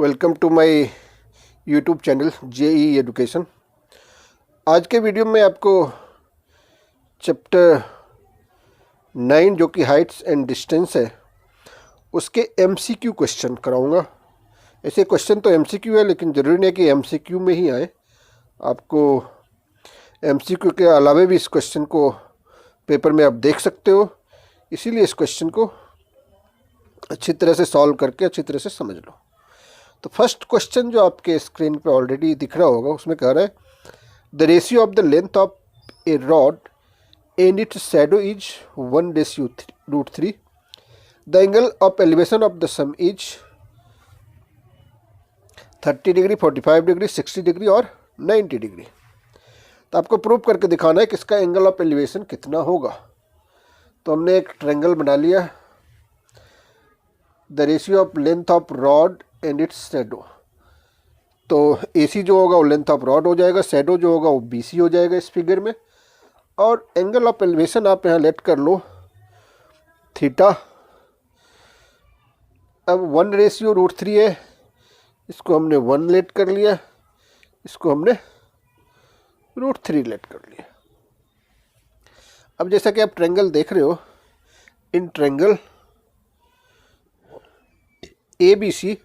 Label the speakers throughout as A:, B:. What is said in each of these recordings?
A: Welcome to my YouTube channel JE education. आज के video में आपको चैप्टर 9 जो कि हाइट्स एंड डिस्टेंस है उसके एमसीक्यू क्वेश्चन कराऊंगा। ऐसे क्वेश्चन तो एमसीक्यू है, लेकिन ज़रूरी नहीं कि एमसीक्यू में ही आए। आपको एमसीक्यू के अलावा भी इस क्वेश्चन को पेपर में आप देख सकते हो, इसीलिए इस क्वेश्चन को अच्छी तरह से सॉल्व करके अच्छी तरह से समझ लो। तो फर्स्ट क्वेश्चन जो आपके स्क्रीन पे ऑलरेडी दिख रहा होगा, उसमें कह रहा है the ratio of the length of A rod and it's shadow is 1:√3। The angle of elevation of the some is 30 degree, 45 degree, 60 degree और 90 डिग्री। तो आपको प्रूव करके दिखाना है कि इसका एंगल ऑफ एलिवेशन कितना होगा। तो हमने एक ट्रायंगल बना लिया। The ratio of length of rod and it's shadow, तो AC जो होगा वो लेंथ ऑफ रॉड हो जाएगा, शैडो जो होगा वो BC हो जाएगा इस फिगर में, और एंगल ऑफ एलिवेशन आप यहाँ लेट कर लो थीटा। अब 1:√3 है, इसको हमने 1 लेट कर लिया, इसको हमने √3 लेट कर लिया। अब जैसा कि आप ट्रायंगल देख रहे हो, in triangle ABC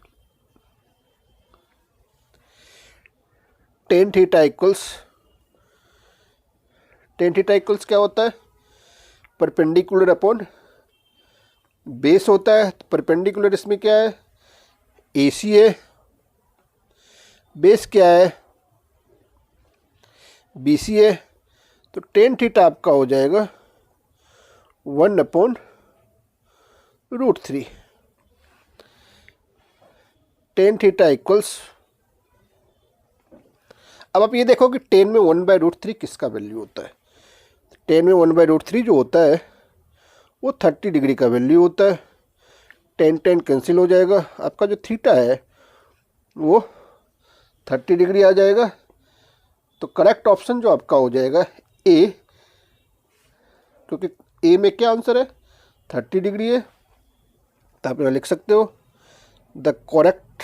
A: tan theta equals क्या होता है? परपेंडिकुलर अपॉन बेस होता है। परपेंडिकुलर इसमें क्या है? AC है, बेस क्या है? BC है। तो tan थीटा आपका हो जाएगा 1/√3। tan थीटा इक्वल्स, अब आप ये देखो कि tan में 1/√3 किसका वैल्यू होता है। tan में 1/√3 जो होता है वो 30 डिग्री का वैल्यू होता है। tan कैंसिल हो जाएगा, आपका जो थीटा है वो 30 डिग्री आ जाएगा। तो करेक्ट ऑप्शन जो आपका हो जाएगा A, क्योंकि A में क्या आंसर है? 30 डिग्री है। तो आप यहाँ लिख सकते हो the correct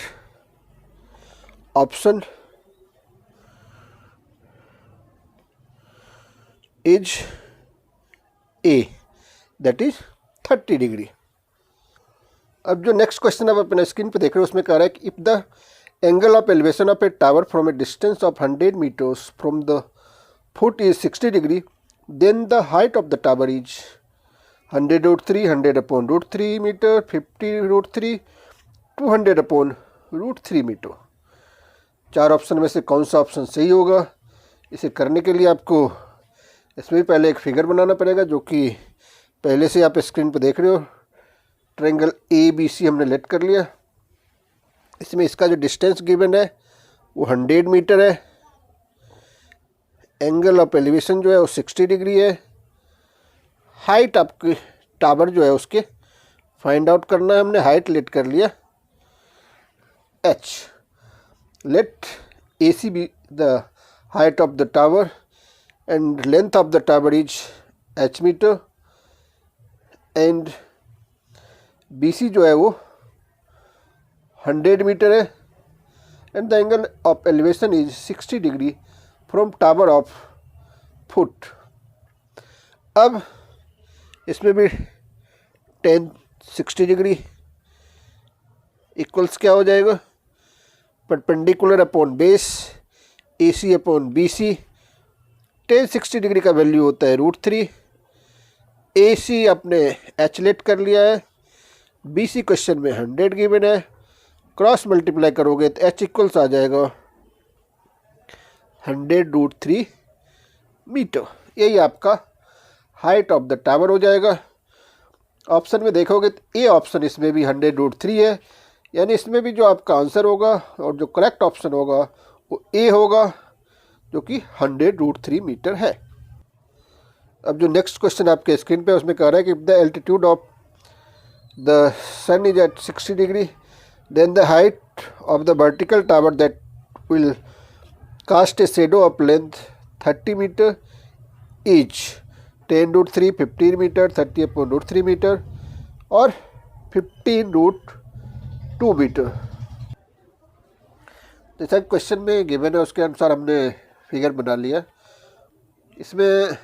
A: option is A, that is 30 degree. अब जो नेक्स्ट क्वेश्चन आप अपने स्क्रीन पे देख रहे हो, उसमें कह रहा है कि if the angle of elevation of a tower from a distance of 100 metres from the foot is 60 degree, then the height of the tower is 100√3, 100/√3 metre, 50√3, 200/√3 metre. चार ऑप्शन में से कौन सा ऑप्शन सही होगा? इसे करने के लिए आपको इसमें भी पहले एक फिगर बनाना पड़ेगा, जो कि पहले से आप स्क्रीन पर देख रहे हो। ट्रायंगल ABC हमने लेट कर लिया। इसमें इसका जो डिस्टेंस गिवन है वो 100 मीटर है। एंगल ऑफ एलिवेशन जो है वो 60 डिग्री है। हाइट आपकी टावर जो है उसके फाइंड आउट करना है। हमने हाइट लेट कर लिया H। Let AC be the height of the tower and length of the tower is h meter and BC जो है वो 100 मीटर है and the angle of elevation is 60 degree from tower of foot। अब इसमें भी tan 60 degree equals क्या हो जाएगा? Perpendicular upon base AC upon BC। tan 60 degree का वैल्यू होता है √3। AC आपने H लेट कर लिया है। BC क्वेश्चन में 100 गिवन है। क्रॉस मल्टीप्लाई करोगे तो H इक्वल्स आ जाएगा 100√3 मीटर। यही आपका हाइट ऑफ द टावर हो जाएगा। ऑप्शन में देखोगे तो A ऑप्शन इसमें भी 100√3 है, यानी इसमें भी जो आपका आंसर होगा और जो करेक्ट ऑप्शन होगा वो A होगा, जो कि 100√3 मीटर है। अब जो नेक्स्ट क्वेश्चन आपके स्क्रीन पे उसमें कह रहा है कि if the altitude of the sun is at 60 degree, then the height of the vertical tower that will cast a shadow of length 30 metre इज 10√3, 15 मीटर, 30/√3 मीटर और 15√2 मीटर। जैसा क्वेश्चन में गिवन है उसके अनुसार हमने फिगर बना लिया। इसमें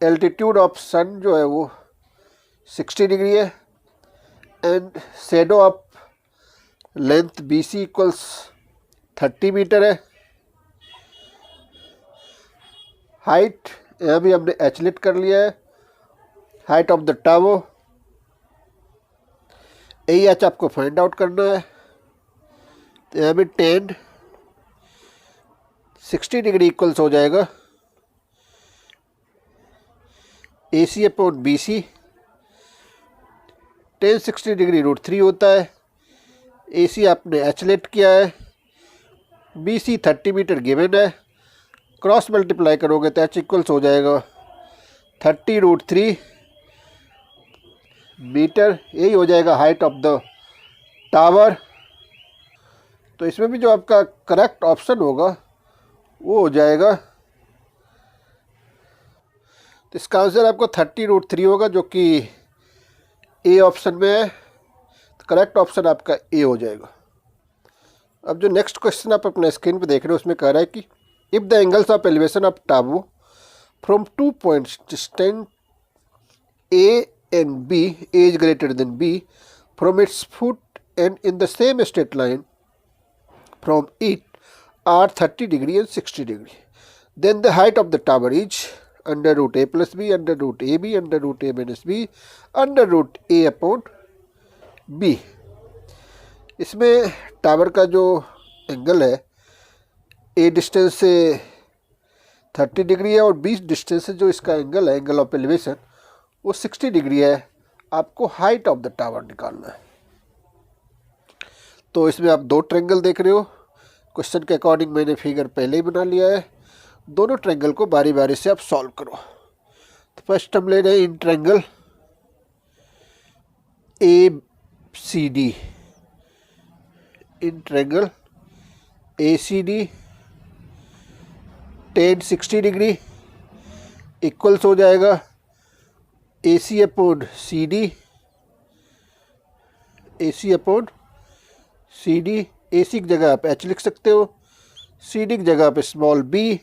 A: एल्टीट्यूड ऑफ सन जो है वो 60 डिग्री है and shadow of length BC equals 30 metre है। हाइट यहाँ भी हमने एचलेट कर लिया है, height of the tower AH आपको फाइंड आउट करना है। तो यहाँ भी tan 60 डिग्री इक्वल्स हो जाएगा AC upon BC। tan 60 degree √3 होता है, AC आपने एचलेट किया है, BC 30 मीटर गिवन है, क्रॉस मल्टीप्लाई करोगे तो H इक्वल्स हो जाएगा 30√3 मीटर। यही हो जाएगा हाइट ऑफ द टावर। तो इसमें भी जो आपका करेक्ट ऑप्शन होगा वो हो जाएगा, तो इसका आंसर आपको 30√3 होगा जो कि ए ऑप्शन में है। तो करेक्ट ऑप्शन आपका ए हो जाएगा। अब जो नेक्स्ट क्वेश्चन आप अपने स्क्रीन पे देख रहे हो उसमें कह रहा है कि if the angles of elevation of Abu from 2 points distant A and B, A is greater than B, from its foot and in the same straight line from it are 30 degree and 60 degree. Then the height of the tower is under root A plus B, under root AB, under root A minus B, under root A upon B. इसमें tower का जो angle है A distance से 30 degree है और B distance से जो इसका एंगल है, एंगल ऑफ एलिवेशन, वो 60 डिग्री है। आपको हाइट ऑफ द टावर निकालना है। तो इसमें आप दो ट्रायंगल देख रहे हो, क्वेश्चन के अकॉर्डिंग मैंने फिगर पहले ही बना लिया है। दोनों ट्रायंगल को बारी बारी से आप सॉल्व करो। तो फर्स्ट हम ले रहे हैं in triangle ACD, in triangle ACD tan 60 degree equals हो जाएगा AC upon CD, AC upon CD। AC की जगह आप H लिख सकते हो, CD की जगह पे स्मॉल b।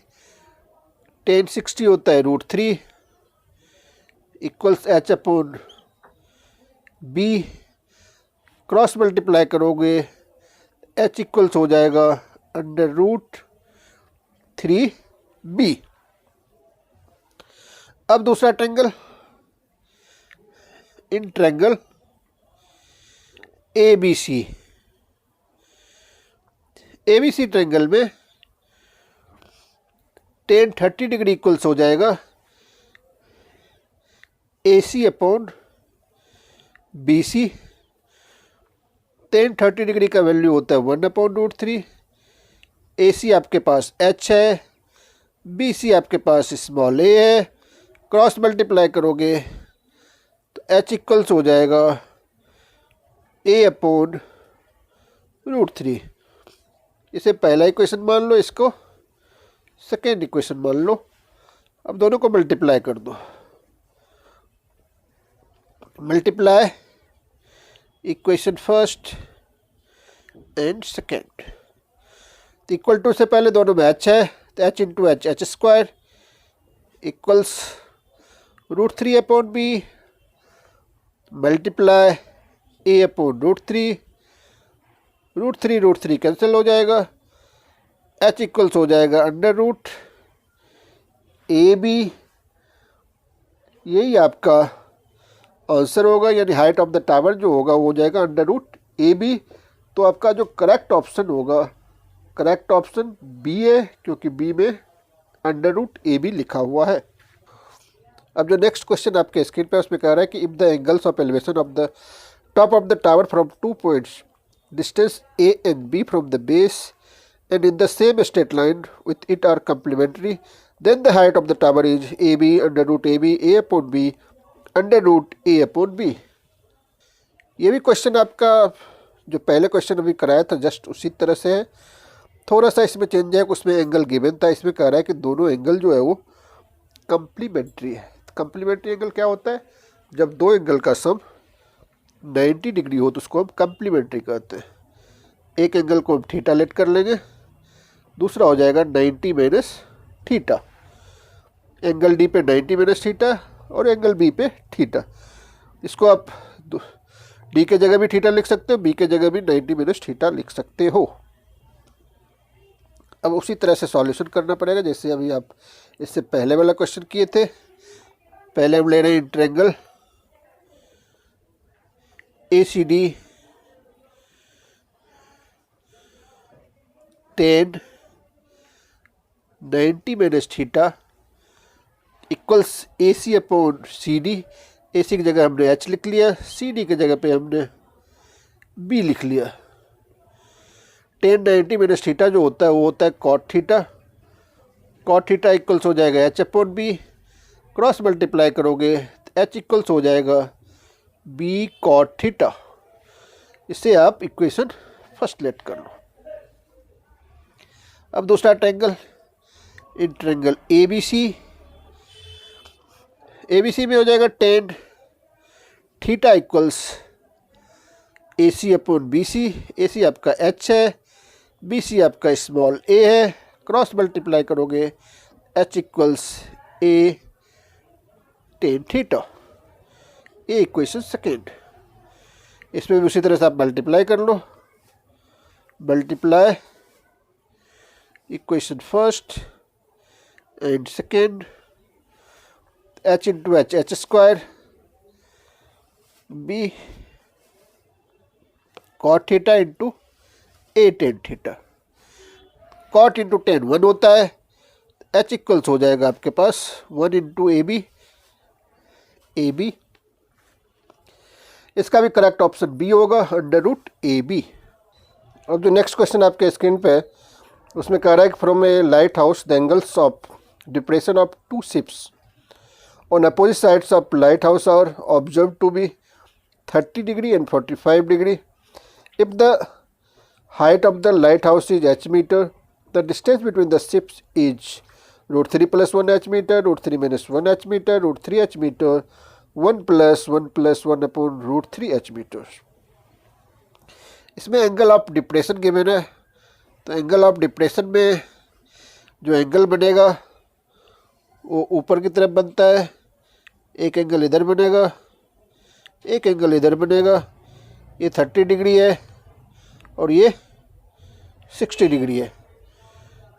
A: tan 60 होता है √3 equals H upon B। Cross multiply करोगे H इक्वल्स हो जाएगा अंडर √3b। अब दूसरा triangle in triangle ABC, ABC triangle में tan 30 डिग्री इक्वल्स हो जाएगा AC upon BC। tan 30 degree का वैल्यू होता है 1 अपॉन √3। AC आपके पास H है, BC आपके पास स्मॉल a है। क्रॉस मल्टीप्लाई करोगे तो H इक्वल्स हो जाएगा A अपॉन √3। इसे पहला इक्वेशन मान लो, इसको सेकेंड इक्वेशन मान लो। अब दोनों को मल्टीप्लाई कर दो, multiply equation first and second. तो इक्वल टू से पहले दोनों में H है तो H into H, H square equals √3 upon B multiply A upon √3। √3 cancel हो जाएगा, H इक्वल्स हो जाएगा अंडर रूट AB। यही आपका आंसर होगा, यानी हाइट ऑफ द टावर जो होगा वो हो जाएगा अंडर रूट AB। तो आपका जो करेक्ट ऑप्शन होगा, करेक्ट ऑप्शन B है, क्योंकि B में अंडर रूट AB लिखा हुआ है। अब जो नेक्स्ट क्वेश्चन आपके स्क्रीन पे उसमें कह रहा है कि if the angles of elevation of the top of the tower from 2 points distance A and B from the base and in the same straight line with it are complementary, then the height of the tower is AB under root AB, A upon B under root A upon B। ये भी question आपका जो पहले question अभी कराया था just उसी तरह से है, थोड़ा सा इसमें चेंज है। उसमें एंगल गिवन था, इसमें कह रहा है कि दोनों एंगल जो है वो कंप्लीमेंट्री है। कंप्लीमेंट्री एंगल क्या होता है? जब दो एंगल का सम 90 डिग्री हो तो उसको हम कंप्लीमेंट्री कहते हैं। एक एंगल को हम थीटा लेट कर लेंगे दूसरा हो जाएगा 90 माइनस थीटा। एंगल डी पे 90 माइनस थीटा और एंगल बी पे थीटा। इसको आप डी के जगह भी थीटा लिख सकते हो, बी के जगह भी 90 माइनस थीटा लिख सकते हो। अब उसी तरह से सॉल्यूशन करना पड़ेगा जैसे अभी आप इससे पहले वाला क्वेश्चन किए थे। पहले हम ले रहे हैं triangle ACD tan 90 minus theta equals AC upon CD। AC की जगह हमने H लिख लिया, CD की जगह पे हमने B लिख लिया। tan 90 माइनस थीटा जो होता है वो होता है cot theta. cot theta equals हो जाएगा H upon B, cross multiply करोगे तो H इक्वल्स हो जाएगा B cot थीटा। इससे आप इक्वेशन फर्स्ट लेट कर लो। अब दूसरा ट्रायंगल, इन ट्रायंगल ABC में हो जाएगा tan theta equals AC upon BC। AC आपका H है, BC आपका स्मॉल a है, क्रॉस मल्टीप्लाई करोगे H equals A tan theta. ये इक्वेशन सेकेंड। इसमें भी उसी तरह से आप मल्टीप्लाई कर लो। Multiply equation first and second, H into H H square, B cot theta into A tan theta. cot into tan 1 होता है, H इक्वल्स हो जाएगा आपके पास 1 इंटू AB। इसका भी करेक्ट ऑप्शन बी होगा, अंडर रूट AB। अब जो नेक्स्ट क्वेश्चन आपके स्क्रीन पे है उसमें कह रहा है कि from a lighthouse the angles of depression of two ships on opposite sides of lighthouse are observe to be 30 degree and 45 degree. If the height of the lighthouse is h metre, the distance between the ships is √3 + 1 h metre, √3 - 1 h metre, √3 h metre, 1 + 1 + 1 upon √3 h metre. इसमें angle of depression given है, तो angle of depression में जो angle बनेगा वो ऊपर की तरफ बनता है। एक एंगल इधर बनेगा, एक एंगल इधर बनेगा। ये 30 डिग्री है और ये 60 डिग्री है।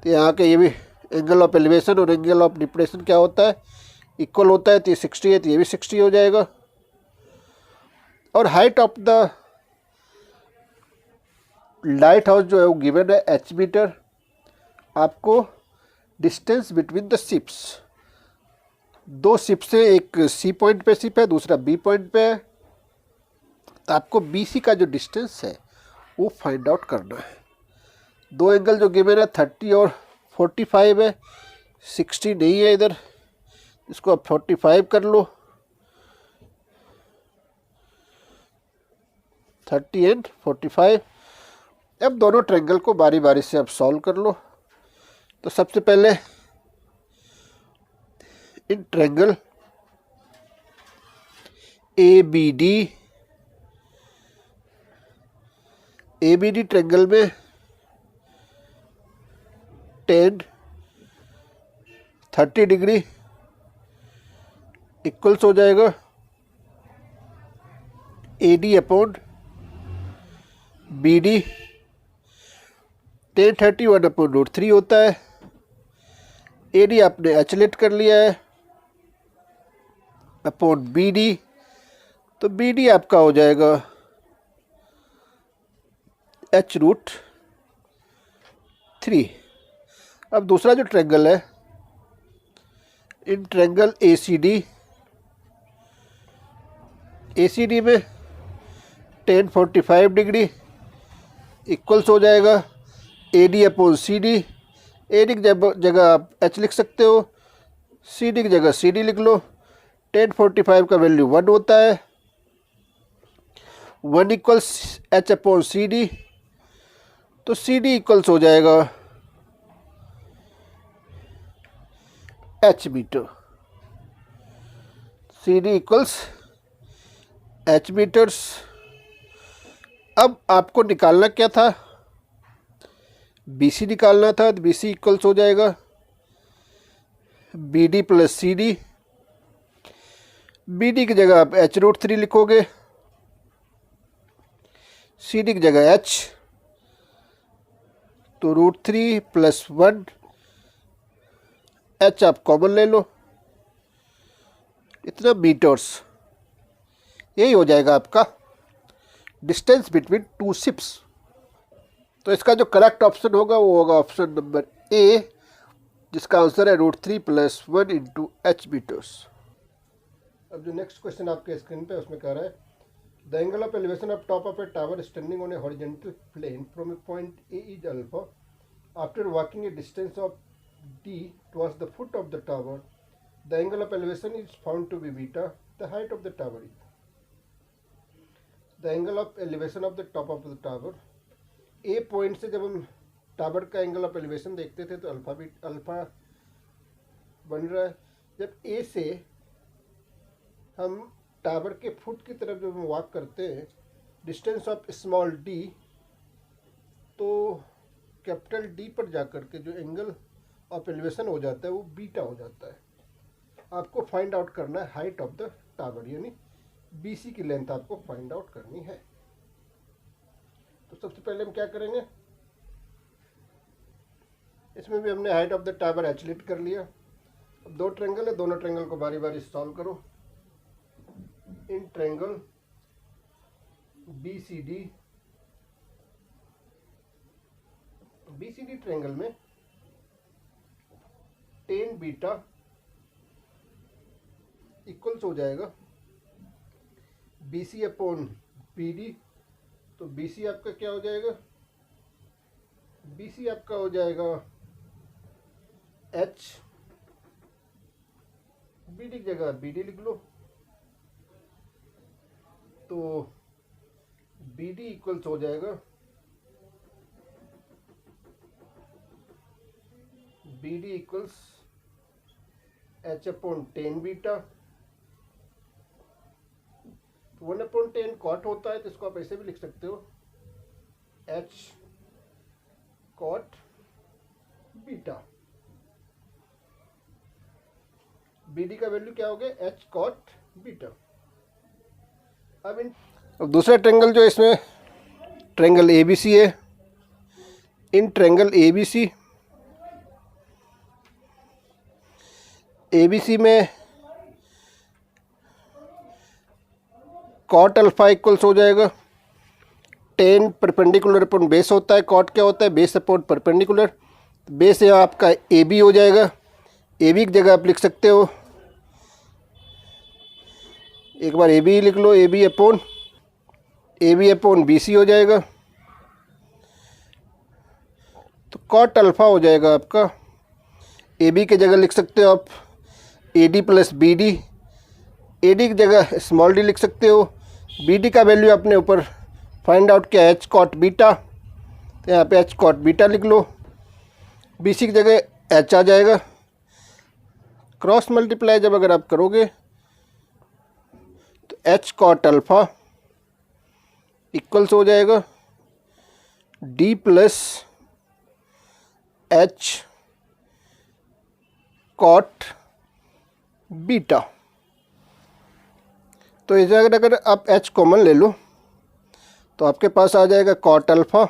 A: तो यहाँ के ये भी एंगल ऑफ एलिवेशन और एंगल ऑफ डिप्रेशन क्या होता है, इक्वल होता है। तो ये 60 है तो ये भी 60 हो जाएगा। और height of the light house जो है वो गिवन है h मीटर। आपको डिस्टेंस बिटवीन द शिप्स, दो शिप से एक C पॉइंट पे शिप है, दूसरा B पॉइंट पे है, तो आपको BC का जो डिस्टेंस है वो फाइंड आउट करना है। दो एंगल जो गिवन है 30 और 45 है, 60 नहीं है इधर, इसको आप 45 कर लो। 30 एंड 45। अब दोनों ट्रायंगल को बारी बारी से आप सॉल्व कर लो। तो सबसे पहले इन ट्रायंगल ABD ट्रायंगल में tan 30 डिग्री इक्वल्स हो जाएगा AD upon BD। tan 30 1 upon √3 होता है। AD आपने H लेट कर लिया है अपॉन BD, तो BD आपका हो जाएगा H√3। अब दूसरा जो ट्रायंगल है, इन ट्रायंगल ACD में tan 45 डिग्री इक्वल्स हो जाएगा AD अपॉन CD। AD की जगह आप H लिख सकते हो, CD की जगह CD लिख लो। tan 45 का वैल्यू 1 होता है, 1 इक्वल्स H अपॉन CD, तो CD इक्वल्स हो जाएगा H metre. CD equals H metres. अब आपको निकालना क्या था, BC निकालना था तो BC इक्वल्स हो जाएगा BD प्लस CD। BD की जगह आप h√3 लिखोगे, CD की जगह h, तो √3 प्लस 1, h आप कॉमन ले लो, इतना मीटर्स। यही हो जाएगा आपका डिस्टेंस बिटवीन टू शिप्स। तो इसका जो करेक्ट ऑप्शन होगा वो होगा ऑप्शन नंबर ए, जिसका आंसर है √3 प्लस 1 इंटू h मीटर्स। अब जो नेक्स्ट क्वेश्चन आपके स्क्रीन पे उसमें कह रहा है the angle of elevation of top of a tower standing on a horizontal plane from a point a is alpha after walking a distance of d towards the foot of the tower. The angle of elevation is found to be beta. The height of the tower is the angle of elevation of the top of the tower. A point से जब हम tower का angle of elevation देखते थे तो alpha बन रहा है। जब ए से हम टावर के फुट की तरफ जब हम वॉक करते हैं डिस्टेंस ऑफ स्मॉल डी, तो कैपिटल डी पर जाकर के जो एंगल ऑफ एलिवेशन हो जाता है वो बीटा हो जाता है। आपको फाइंड आउट करना है हाइट ऑफ द टावर, यानी BC की लेंथ आपको फाइंड आउट करनी है। तो सबसे पहले हम क्या करेंगे, इसमें भी हमने हाइट ऑफ द टावर एचलेट कर लिया। अब दो ट्रायंगल है, दोनों ट्रायंगल को बारी बारी सॉल्व करो। इन ट्रायंगल BCD ट्रायंगल में tan बीटा इक्वल्स हो जाएगा BC अपॉन BD। तो BC आपका क्या हो जाएगा, BC आपका हो जाएगा H, BD की जगह BD लिख लो। तो BD इक्वल्स हो जाएगा BD equals H upon tan beta. 1/10 cot होता है तो इसको आप ऐसे भी लिख सकते हो H कॉट बीटा। BD का वैल्यू क्या हो गया, H कॉट बीटा। अब दूसरा ट्रायंगल जो इसमें ट्रायंगल ABC है, इन ट्रायंगल ABC में कॉट अल्फा इक्वल्स हो जाएगा tan परपेंडिकुलर अपॉन बेस होता है। कॉट क्या होता है, बेस अपॉन परपेंडिकुलर। बेस यहाँ आपका AB हो जाएगा, AB की जगह आप लिख सकते हो, एक बार AB लिख लो, AB अपॉन BC हो जाएगा। तो कॉट अल्फा हो जाएगा आपका, AB की जगह लिख सकते हो आप AD प्लस BD, AD की जगह स्मॉल d लिख सकते हो। BD का वैल्यू अपने ऊपर फाइंड आउट किया H कॉट बीटा, तो यहाँ पे H कॉट बीटा लिख लो। BC की जगह H आ जाएगा। क्रॉस मल्टीप्लाई जब अगर आप करोगे तो H कॉट अल्फा इक्वल्स हो जाएगा D plus H cot beta. तो इस जगह अगर आप H कॉमन ले लो तो आपके पास आ जाएगा कॉट अल्फा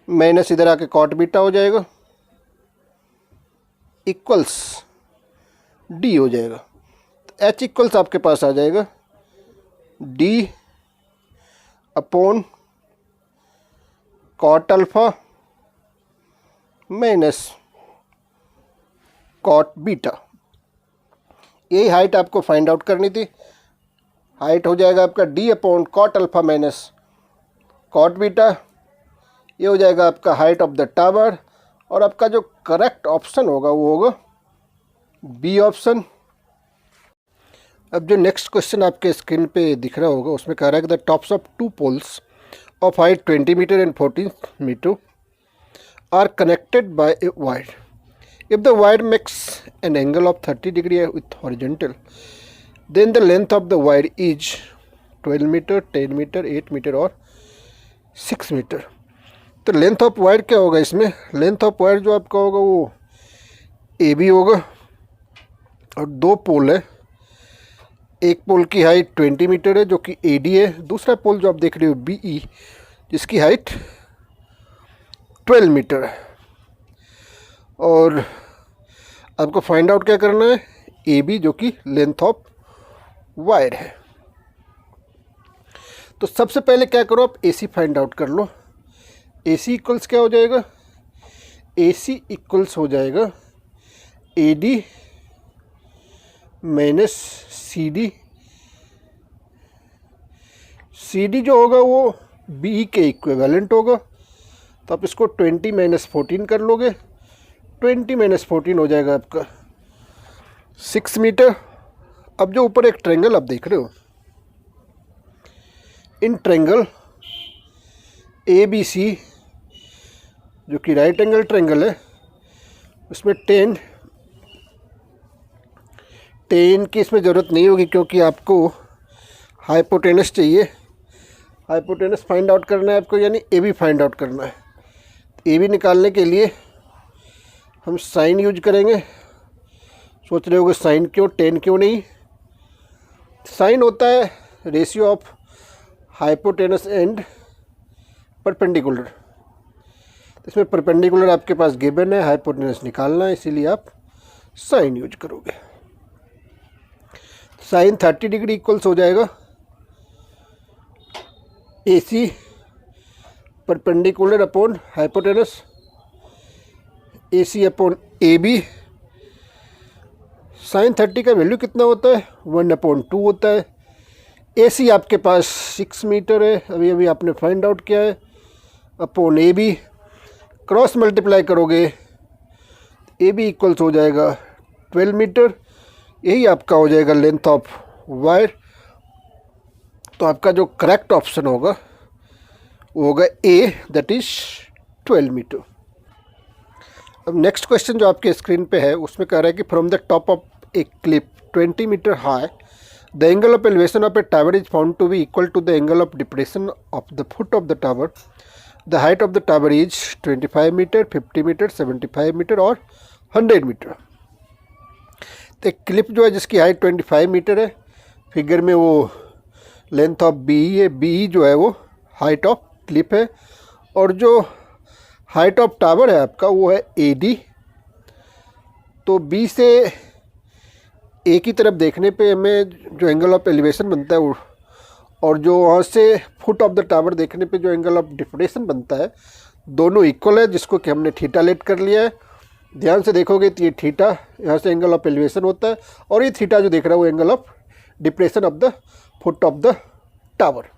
A: माइनस इधर आके कॉट बीटा हो जाएगा इक्वल्स D हो जाएगा। तो H इक्वल्स आपके पास आ जाएगा D upon cot alpha minus cot beta. यही हाइट आपको फाइंड आउट करनी थी। हाइट हो जाएगा आपका D upon cot alpha minus cot beta. ये हो जाएगा आपका हाइट ऑफ द टावर, और आपका जो करेक्ट ऑप्शन होगा वो होगा B ऑप्शन। अब जो नेक्स्ट क्वेश्चन आपके स्क्रीन पे दिख रहा होगा उसमें कह रहा है कि the tops of two poles of height 20 metre and 14 metre are connected by a wire. If the wire makes an angle of 30 degree with horizontal, then the length of the wire is 12 meter, 10 meter, 8 meter or 6 meter. तो length of wire क्या होगा इसमें, length of wire जो आपका होगा वो A B होगा और दो पोल है। एक पोल की हाइट 20 मीटर है जो कि ए डी है, दूसरा पोल जो आप देख रहे हो बी ई जिसकी हाइट 12 मीटर है। और आपको फाइंड आउट क्या करना है, ए बी जो कि लेंथ ऑफ वायर है। तो सबसे पहले क्या करो, आप ए सी फाइंड आउट कर लो। ए सी इक्वल्स क्या हो जाएगा, ए सी इक्वल्स हो जाएगा A D minus C D. C D जो होगा वो बी के इक्विवेलेंट होगा, तो आप इसको 20 माइनस 14 कर लोगे। 20 माइनस 14 हो जाएगा आपका 6 मीटर। अब जो ऊपर एक ट्रायंगल आप देख रहे हो, इन ट्रायंगल ए बी सी जो कि राइट एंगल ट्रायंगल है, उसमें 10 की इसमें ज़रूरत नहीं होगी क्योंकि आपको हाइपोटेनस चाहिए। हाइपोटेनस फाइंड आउट करना है आपको, यानी ए बी फाइंड आउट करना है। ए बी निकालने के लिए हम साइन यूज करेंगे। सोच रहे होगे साइन क्यों, 10 क्यों नहीं। साइन होता है ratio of hypotenuse and perpendicular. इसमें परपेंडिकुलर आपके पास गिवन है, हाइपोटेनस निकालना है, इसीलिए आप साइन यूज करोगे। साइन 30 डिग्री इक्वल्स हो जाएगा A C perpendicular upon hypotenuse, A C upon A B. Sine 30 का वैल्यू कितना होता है, 1/2 होता है। ए सी आपके पास 6 मीटर है, अभी अभी आपने फाइंड आउट किया है, upon A B. Cross multiply करोगे ए बी इक्वल्स हो जाएगा 12 मीटर। यही आपका हो जाएगा लेंथ ऑफ वायर। तो आपका जो करेक्ट ऑप्शन होगा वो होगा ए, दैट इज 12 मीटर। अब नेक्स्ट क्वेश्चन जो आपके स्क्रीन पे है उसमें कह रहा है कि from the top of a cliff 20 metre high the angle of elevation of a tower is found to be equal to the angle of depression of the foot of the tower. The height of the tower is 25 metre, 50 metre, 75 metre और 100 metre. तो clip जो है जिसकी height 25 metre है, figure में वो length of B है, B जो है वो हाइट ऑफ क्लिप है, और जो हाइट ऑफ टावर है आपका वो है ए डी। तो बी से ए की तरफ देखने पे हमें जो एंगल ऑफ एलिवेशन बनता है वो, और जो वहाँ से फुट ऑफ द टावर देखने पे जो एंगल ऑफ डिप्रेशन बनता है, दोनों इक्वल है, जिसको कि हमने थीटा लेट कर लिया है। ध्यान से देखोगे तो ये थीटा यहाँ से एंगल ऑफ एलिवेशन होता है, और ये थीटा जो देख रहा है वो angle of depression of the foot of the tower.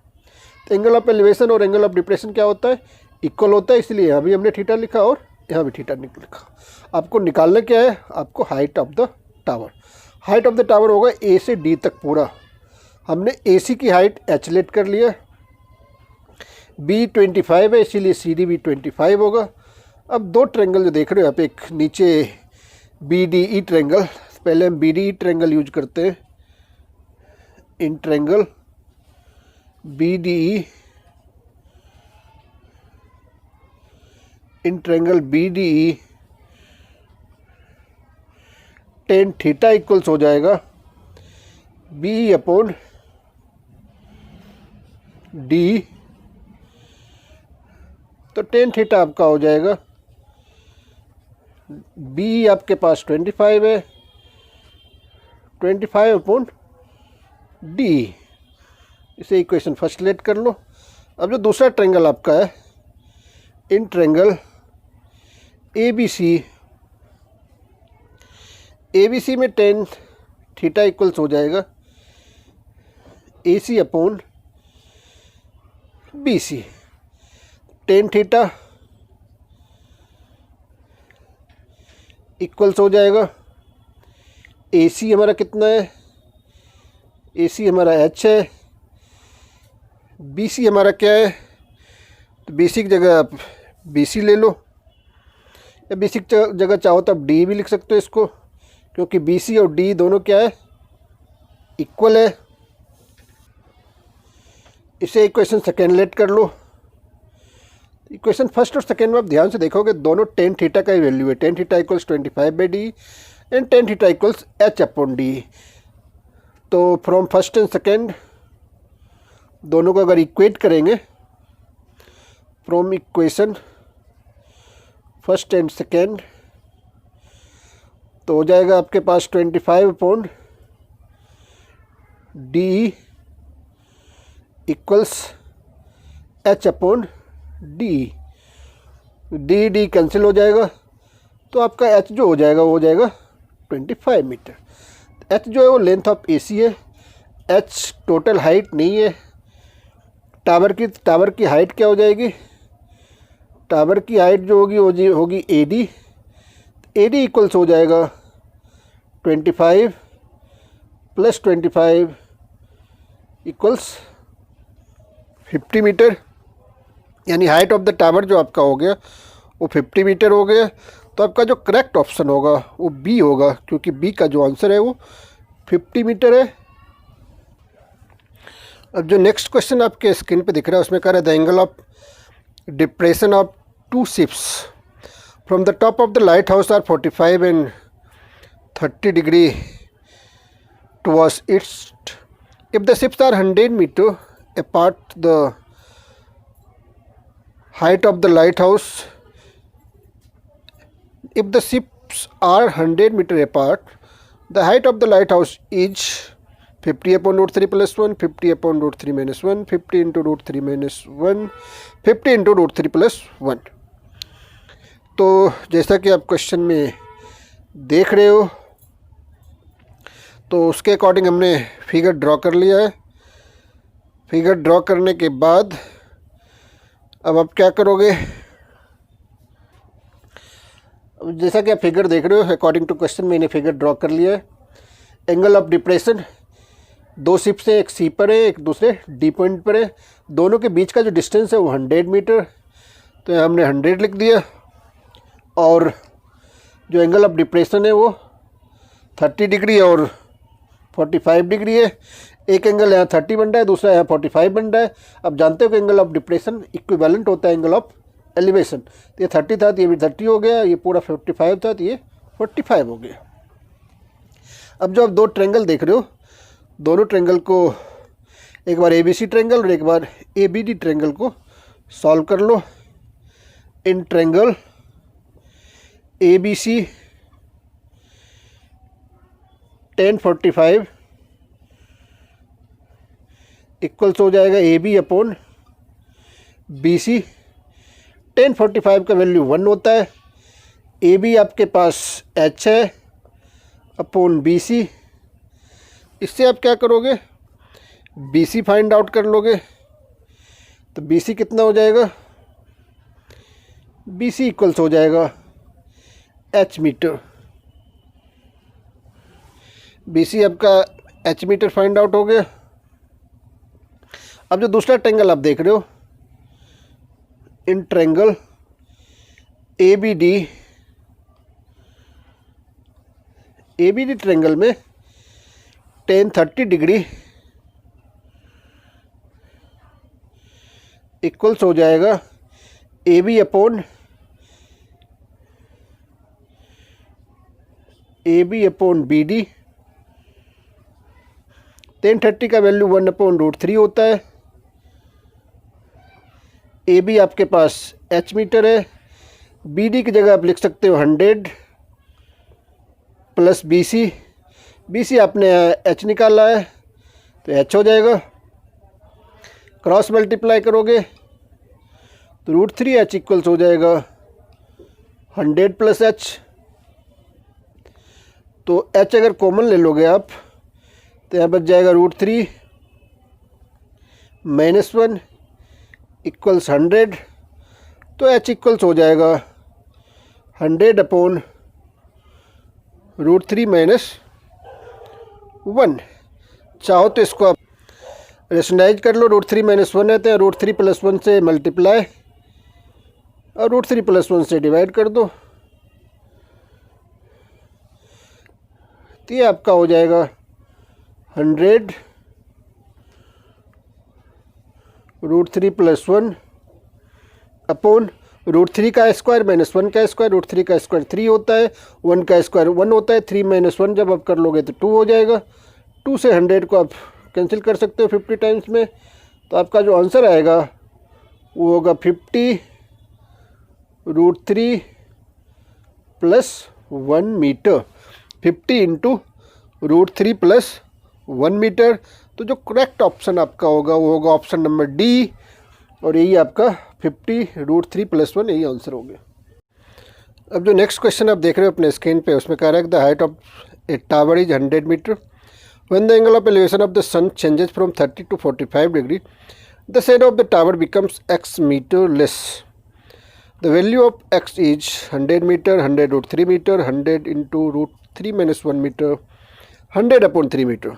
A: तो एंगल ऑफ एलिवेशन और एंगल ऑफ डिप्रेशन क्या होता है, इक्वल होता है, इसलिए यहाँ भी हमने थीटा लिखा और यहाँ भी थीटा लिखा। आपको निकालना क्या है, आपको height of the tower. Height of the tower होगा ए से डी तक पूरा। हमने ए सी की हाइट एच लेट कर लिया, बी 25 है इसीलिए सी डी भी 25 होगा। अब दो ट्रायंगल जो देख रहे हो आप, एक नीचे बी डी ई ट्रायंगल, पहले हम B D E triangle use करते हैं। In triangle B D E, in triangle B D E tan theta equals हो जाएगा बी अपॉन डी। तो टेन थीटा आपका हो जाएगा, बी आपके पास 25 है, 25 अपॉन डी। इसे इक्वेशन फर्स्ट लेट कर लो। अब जो दूसरा ट्रायंगल आपका है, in triangle A B C, A B C में टेन थीटा इक्वल्स हो जाएगा A C upon B C. Tan theta equals हो जाएगा ए सी हमारा कितना है, ए सी हमारा एच है, बी सी हमारा क्या है, तो बी सी की जगह आप बी सी ले लो, या बी सी की जगह चाहो तो आप डी भी लिख सकते हो इसको, क्योंकि बी सी और डी दोनों क्या है, इक्वल है। इसे इक्वेशन सेकेंड लेट कर लो। इक्वेशन फर्स्ट और सेकेंड में आप ध्यान से देखोगे दोनों टेन थीटा का ही वैल्यू है। Ten theta equals 25/d and ten theta equals h/d। तो फ्रॉम फर्स्ट एंड सेकेंड दोनों को अगर इक्वेट करेंगे, from equation first and second, तो हो जाएगा आपके पास 25/d equals h/d। D cancel हो जाएगा, तो आपका h जो हो जाएगा वो हो जाएगा 25 मीटर। h जो है वो लेंथ ऑफ AC है, h टोटल हाइट नहीं है। टावर की हाइट क्या हो जाएगी? टावर की हाइट जो होगी AD। AD इक्वल्स हो जाएगा 25 + 25 इक्वल्स 50 मीटर। यानी हाइट ऑफ द टावर जो आपका हो गया वो 50 मीटर हो गया। तो आपका जो करेक्ट ऑप्शन होगा वो बी होगा, क्योंकि बी का जो आंसर है वो 50 मीटर है। अब जो नेक्स्ट क्वेश्चन आपके स्क्रीन पे दिख रहा है उसमें कह रहा है the angle of depression of two ships from the top of the lighthouse are 45 and 30 degree towards east. If the ships are 100 meter apart, the height of the lighthouse, if the ships are 100 meter apart, the height of the lighthouse is 50/√3 + 1, 50/√3 - 1, 50 × √3 - 1, 50 × √3 + 1। तो जैसा कि आप question में देख रहे हो, तो उसके अकॉर्डिंग हमने फिगर ड्रॉ कर लिया है। फिगर ड्रॉ करने के बाद अब आप क्या करोगे? जैसा कि आप फिगर देख रहे हो, अकॉर्डिंग टू क्वेश्चन मैंने फिगर ड्रॉ कर लिया है। एंगल ऑफ डिप्रेशन, दो शिप्स हैं, एक सी पर है एक दूसरे डी पॉइंट पर है। दोनों के बीच का जो डिस्टेंस है वो 100 मीटर, तो यहाँ हमने 100 लिख दिया। और जो एंगल ऑफ डिप्रेशन है वो 30 डिग्री और 45 डिग्री है। एक एंगल यहाँ 30 बन रहा है, दूसरा यहाँ 45 बन रहा है। अब जानते हो कि एंगल ऑफ डिप्रेशन इक्विवेलेंट होता है एंगल ऑफ एलिवेशन। तो ये 30 था तो ये भी 30 हो गया, ये पूरा 55 था तो ये 45 हो गया। अब जो आप दो ट्रेंगल देख रहे हो, दोनों ट्रेंगल को एक बार ABC ट्रेंगल और एक बार ABD ट्रेंगल को सॉल्व कर लो। In triangle ABC tan 45 equals हो जाएगा AB/BC। tan 45 का वैल्यू 1 होता है। AB आपके पास H है अपॉन BC। इससे आप क्या करोगे? BC फाइंड आउट कर लोगे। तो BC कितना हो जाएगा? BC इक्वल्स हो जाएगा H मीटर। BC आपका H मीटर फाइंड आउट हो गया। अब जो दूसरा ट्रेंगल आप देख रहे हो, इन ट्रेंगल ABD ट्रेंगल में tan 30 डिग्री इक्वल्स हो जाएगा AB/BD। tan 30 का वैल्यू 1/√3 होता है। AB आपके पास H मीटर है। BD की जगह आप लिख सकते हो 100 प्लस BC आपने H निकाला है तो H हो जाएगा। क्रॉस मल्टीप्लाई करोगे तो √3H इक्वल्स हो जाएगा 100 प्लस H। तो H अगर कॉमन ले लोगे आप तो यहाँ बच जाएगा √3 - 1 इक्वल्स 100। तो H इक्वल्स हो जाएगा 100/√3 - 1। चाहो तो इसको आप रेशनलाइज कर लो। √3 - 1 रहते हैं, √3 + 1 से मल्टीप्लाई और √3 + 1 से डिवाइड कर दो। तो ये आपका हो जाएगा 100 √3 + 1 अपॉन √3 का स्क्वायर माइनस 1 का स्क्वायर। √3 का स्क्वायर 3 होता है, 1 का स्क्वायर 1 होता है, 3 - 1 जब आप कर लोगे तो 2 हो जाएगा। 2 से 100 को आप कैंसिल कर सकते हो 50 टाइम्स में, तो आपका जो आंसर आएगा वो होगा 50 √3 + 1 मीटर। 50 × √3 + 1 मीटर। तो जो करेक्ट ऑप्शन आपका होगा वो होगा ऑप्शन नंबर डी, और यही आपका 50 √3 + 1 यही आंसर हो गया। अब जो नेक्स्ट क्वेश्चन आप देख रहे हो अपने स्क्रीन पे, उसमें कह रहा है the height of a tower is 100 metre. When the angle of elevation of the sun changes from 30 to 45 degree, the side of the tower becomes x metre less. The value of x is 100 metre, 100 √3 metre, 100 × √3 - 1 metre, 100/3 metre.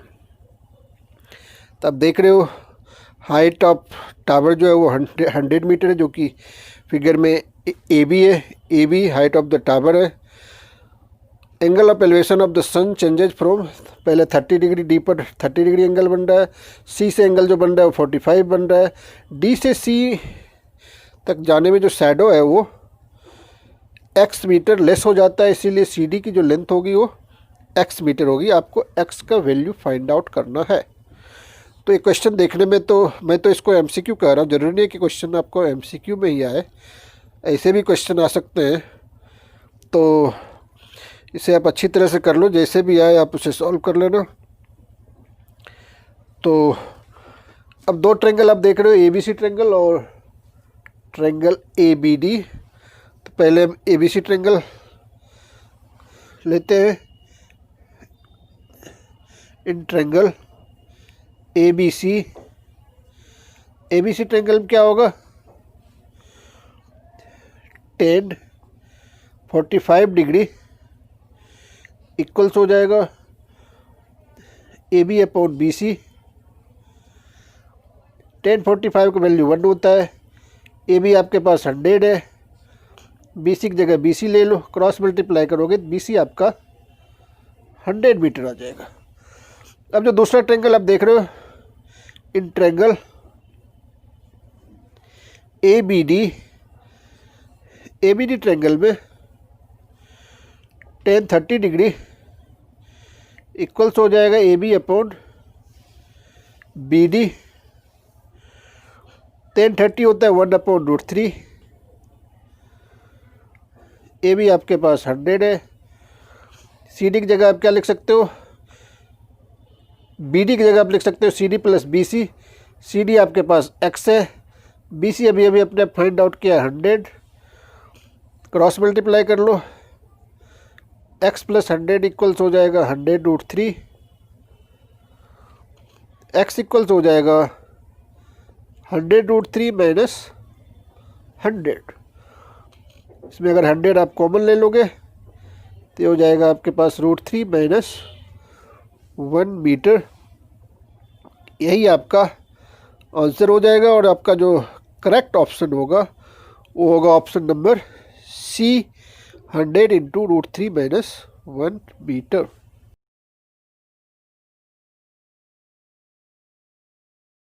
A: तो आप देख रहे हो height of tower जो है वो 100 metre है, जो कि फिगर में ए बी है। A B height of the tower है। Angle of elevation of the sun changes from, पहले 30 डिग्री डी पर 30 डिग्री एंगल बन रहा है, सी से एंगल जो बन रहा है वो 45 बन रहा है। डी से सी तक जाने में जो शैडो है वो x मीटर लेस हो जाता है, इसीलिए सी डी की जो लेंथ होगी वो x मीटर होगी। आपको x का वैल्यू फाइंड आउट करना है। तो ये क्वेश्चन देखने में तो मैं तो इसको MCQ कह रहा हूँ, ज़रूरी नहीं है कि क्वेश्चन आपको MCQ में ही आए, ऐसे भी क्वेश्चन आ सकते हैं। तो इसे आप अच्छी तरह से कर लो, जैसे भी आए आप उसे सॉल्व कर लेना। तो अब दो ट्रायंगल आप देख रहे हो, ABC ट्रायंगल और ट्रायंगल ABD। तो पहले हम ABC ट्रायंगल लेते हैं। इन ट्रायंगल ABC ट्रायंगल में क्या होगा, tan 45 डिग्री इक्वल्स हो जाएगा AB/BC। tan 45 का वैल्यू 1 होता है। AB आपके पास 100 है, BC की जगह BC ले लो, क्रॉस मल्टीप्लाई करोगे तो BC आपका 100 मीटर आ जाएगा। अब जो दूसरा ट्रायंगल आप देख रहे हो, इन ट्रायंगल ABD ट्रायंगल में tan 30 डिग्री इक्वल्स हो जाएगा AB/BD। tan 30 होता है 1/√3। AB आपके पास 100 है, CD की जगह आप क्या लिख सकते हो, BD की जगह आप लिख सकते हो CD + BC। CD आपके पास x है, BC अभी अभी अपने फाइंड आउट किया 100, क्रॉस मल्टीप्लाई कर लो, x + 100 इक्वल्स हो जाएगा 100√3। x इक्वल्स हो जाएगा 100√3 - 100। इसमें अगर 100 आप कॉमन ले लोगे तो ये हो जाएगा आपके पास √3 - 1 मीटर। यही आपका आंसर हो जाएगा, और आपका जो करेक्ट ऑप्शन होगा वो होगा ऑप्शन नंबर C, 100 × √3 - 1 मीटर।